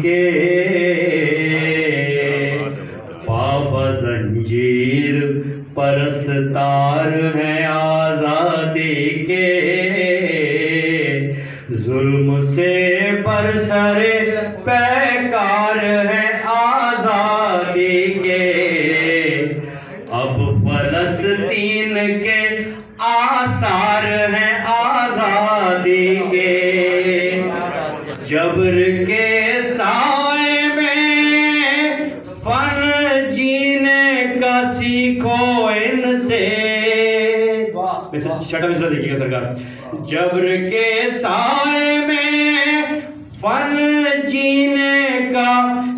کے پابا زنجیر پرستار ہیں آزادی کے، ظلم سے برسر پیکار ہیں آزادی کے، اب فلسطین کے آثار ہیں آزادی کے، جبر کے سائے میں فن جینے کا سیکھو ان سے۔ چھٹا مصرع دیکھیے گا سرکار، جبر کے سائے میں فن جینے کا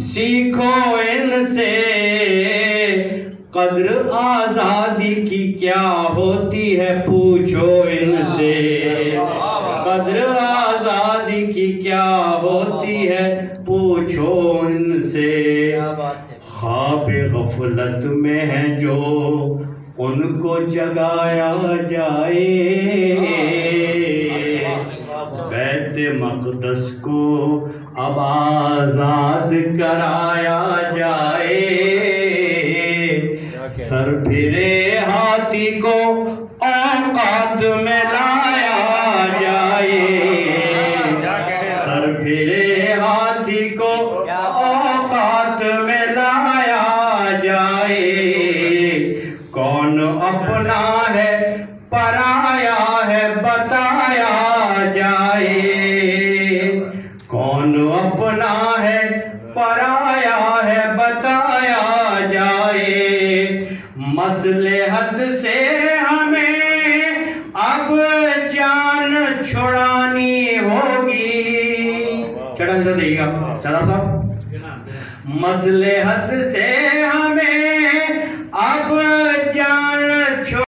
سیکھو ان سے، قدر آزادی کی کیا ہوتی ہے پوچھو ان سے، قدر آزادی کی کیا ہوتی ہے پوچھو ان سے، خواب غفلت میں ہیں جو ان کو جگایا جائے، بیت مقدس کو اب آزاد کرایا جائے، سر پھرے ہاتھی کو اوقات میں لایا جائے، سر پھرے ہاتھی کو اوقات میں لایا جائے، کون اپنا ہے پرایا ہے بتایا جائے، کون اپنا ہے پرایا ہے بتایا جائے، مصلحت سے ہمیں اب جان چھڑانی ہوگی۔ چھٹا مثال دیکھیے گا شاداب صاحب، مصلحت سے